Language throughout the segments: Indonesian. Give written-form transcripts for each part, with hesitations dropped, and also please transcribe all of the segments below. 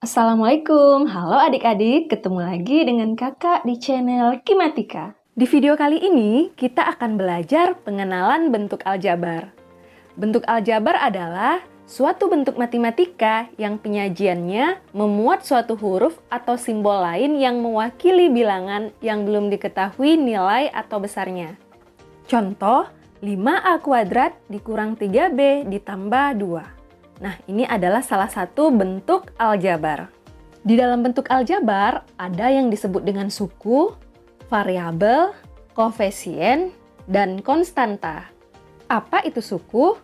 Assalamualaikum, halo adik-adik, ketemu lagi dengan kakak di channel Kimatika. Di video kali ini, kita akan belajar pengenalan bentuk aljabar. Bentuk aljabar adalah suatu bentuk matematika yang penyajiannya memuat suatu huruf atau simbol lain yang mewakili bilangan yang belum diketahui nilai atau besarnya. Contoh, 5A kuadrat dikurang 3B ditambah 2. Nah, ini adalah salah satu bentuk aljabar. Di dalam bentuk aljabar, ada yang disebut dengan suku, variabel, koefisien, dan konstanta. Apa itu suku?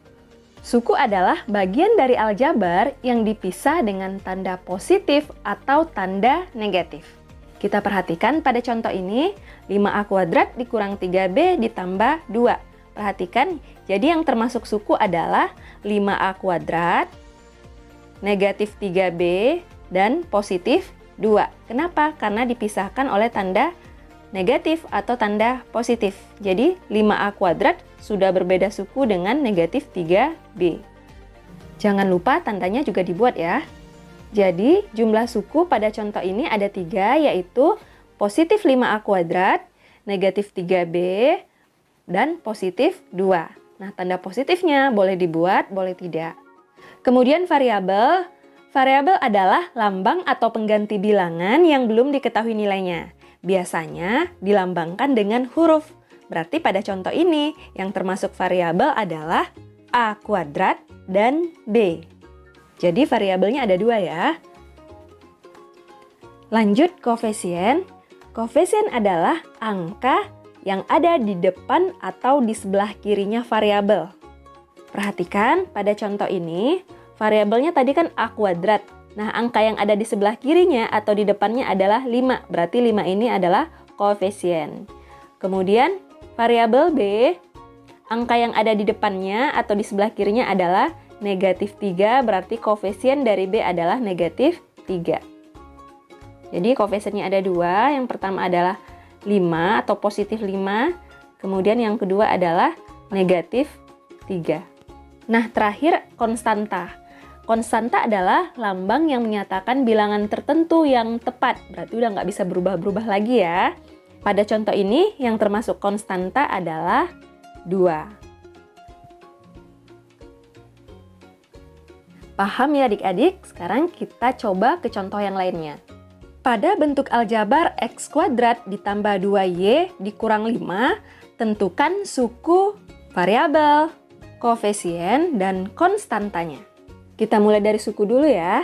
Suku adalah bagian dari aljabar yang dipisah dengan tanda positif atau tanda negatif. Kita perhatikan pada contoh ini, 5A kuadrat dikurang 3B ditambah 2. Perhatikan, jadi yang termasuk suku adalah 5A kuadrat, negatif 3B, dan positif 2. Kenapa? Karena dipisahkan oleh tanda negatif atau tanda positif. Jadi 5A kuadrat sudah berbeda suku dengan negatif 3B. Jangan lupa tandanya juga dibuat ya. Jadi jumlah suku pada contoh ini ada 3, yaitu positif 5A kuadrat, negatif 3B, dan positif 2. Nah, tanda positifnya boleh dibuat, boleh tidak. Kemudian variabel. Variabel adalah lambang atau pengganti bilangan yang belum diketahui nilainya. Biasanya dilambangkan dengan huruf. Berarti pada contoh ini, yang termasuk variabel adalah A kuadrat dan B. Jadi variabelnya ada 2 ya. Lanjut koefisien. Koefisien adalah angka yang ada di depan atau di sebelah kirinya variabel. Perhatikan pada contoh ini, variabelnya tadi kan A kuadrat. Nah, angka yang ada di sebelah kirinya atau di depannya adalah 5. Berarti 5 ini adalah koefisien. Kemudian variabel B, angka yang ada di depannya atau di sebelah kirinya adalah negatif 3. Berarti koefisien dari B adalah negatif 3. Jadi koefisiennya ada 2. Yang pertama adalah 5 atau positif 5, kemudian yang kedua adalah negatif 3. Nah, terakhir konstanta. Konstanta adalah lambang yang menyatakan bilangan tertentu yang tepat, berarti udah nggak bisa berubah-berubah lagi ya. Pada contoh ini, yang termasuk konstanta adalah 2. Paham ya adik-adik? Sekarang kita coba ke contoh yang lainnya. Pada bentuk aljabar X kuadrat ditambah 2Y dikurang 5, tentukan suku, variabel, koefisien, dan konstantanya. Kita mulai dari suku dulu ya.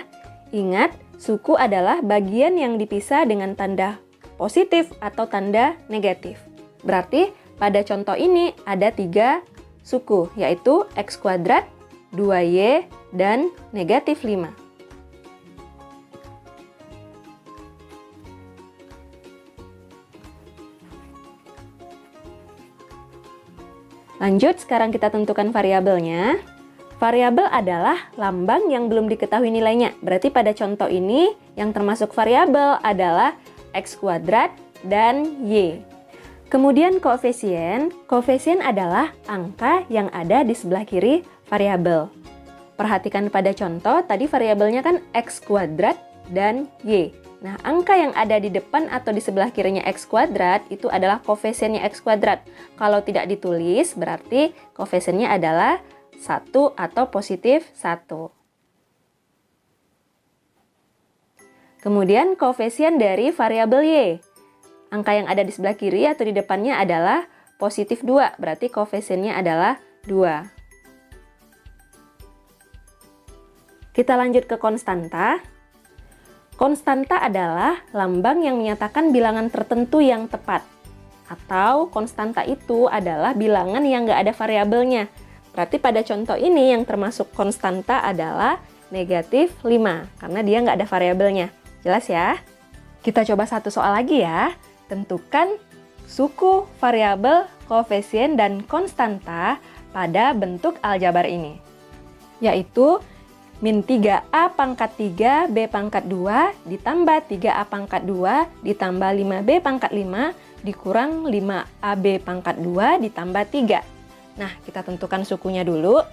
Ingat, suku adalah bagian yang dipisah dengan tanda positif atau tanda negatif. Berarti pada contoh ini ada 3 suku, yaitu X kuadrat, 2Y, dan negatif 5. Lanjut, sekarang kita tentukan variabelnya. Variabel adalah lambang yang belum diketahui nilainya. Berarti pada contoh ini, yang termasuk variabel adalah X kuadrat dan Y. Kemudian koefisien. Koefisien adalah angka yang ada di sebelah kiri variabel. Perhatikan pada contoh, tadi variabelnya kan X kuadrat dan Y. Nah, angka yang ada di depan atau di sebelah kirinya X kuadrat itu adalah koefisiennya X kuadrat. Kalau tidak ditulis, berarti koefisiennya adalah 1 atau positif 1. Kemudian koefisien dari variabel Y. Angka yang ada di sebelah kiri atau di depannya adalah positif 2, berarti koefisiennya adalah 2. Kita lanjut ke konstanta. Konstanta adalah lambang yang menyatakan bilangan tertentu yang tepat. Atau konstanta itu adalah bilangan yang nggak ada variabelnya. Berarti pada contoh ini yang termasuk konstanta adalah negatif 5, karena dia nggak ada variabelnya. Jelas ya? Kita coba satu soal lagi ya. Tentukan suku, variabel, koefisien, dan konstanta pada bentuk aljabar ini. Yaitu min 3A pangkat 3 B pangkat 2 ditambah 3A pangkat 2 ditambah 5B pangkat 5 dikurang 5AB pangkat 2 ditambah 3. Nah, kita tentukan sukunya dulu.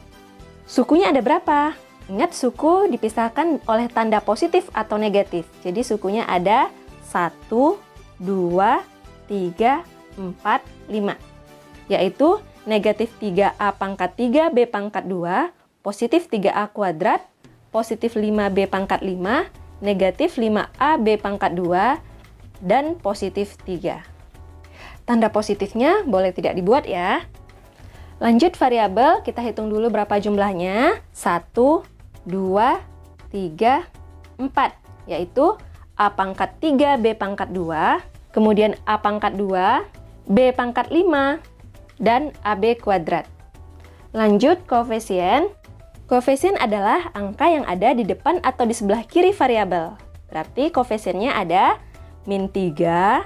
Sukunya ada berapa? Ingat, suku dipisahkan oleh tanda positif atau negatif. Jadi sukunya ada 1, 2, 3, 4, 5. Yaitu negatif 3A pangkat 3B pangkat 2, positif 3A kuadrat, positif 5B pangkat 5, negatif 5AB pangkat 2, dan positif 3. Tanda positifnya boleh tidak dibuat ya. Lanjut variabel, kita hitung dulu berapa jumlahnya. 1, 2, 3, 4. Yaitu A pangkat 3, B pangkat 2, kemudian A pangkat 2, B pangkat 5, dan AB kuadrat. Lanjut koefisien. Koefisien adalah angka yang ada di depan atau di sebelah kiri variabel. Berarti koefisiennya ada min 3,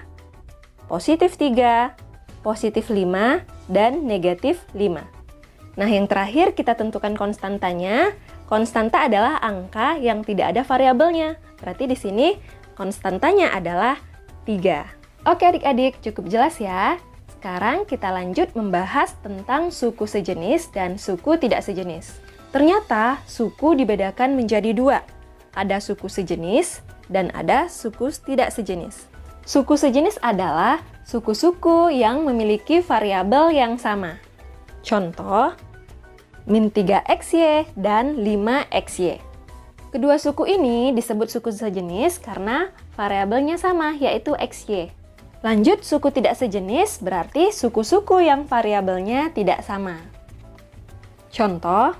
positif 3, positif 5, dan negatif 5. Nah, yang terakhir kita tentukan konstantanya. Konstanta adalah angka yang tidak ada variabelnya. Berarti di sini konstantanya adalah 3. Oke adik-adik, cukup jelas ya. Sekarang kita lanjut membahas tentang suku sejenis dan suku tidak sejenis. Ternyata suku dibedakan menjadi 2. Ada suku sejenis dan ada suku tidak sejenis. Suku sejenis adalah suku-suku yang memiliki variabel yang sama. Contoh, min 3xy dan 5xy. Kedua suku ini disebut suku sejenis karena variabelnya sama, yaitu xy. Lanjut, suku tidak sejenis berarti suku-suku yang variabelnya tidak sama. Contoh,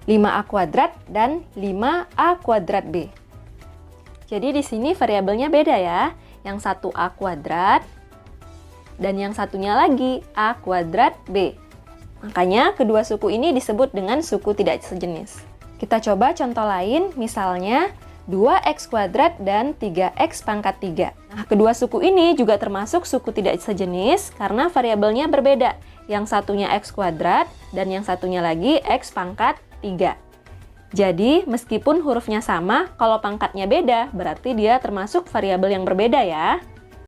5a kuadrat dan 5a kuadrat b. Jadi di sini variabelnya beda ya. Yang satu a kuadrat dan yang satunya lagi a kuadrat b. Makanya kedua suku ini disebut dengan suku tidak sejenis. Kita coba contoh lain, misalnya 2x kuadrat dan 3x pangkat 3. Nah, kedua suku ini juga termasuk suku tidak sejenis karena variabelnya berbeda. Yang satunya x kuadrat dan yang satunya lagi x pangkat 3. Jadi, meskipun hurufnya sama, kalau pangkatnya beda, berarti dia termasuk variabel yang berbeda ya.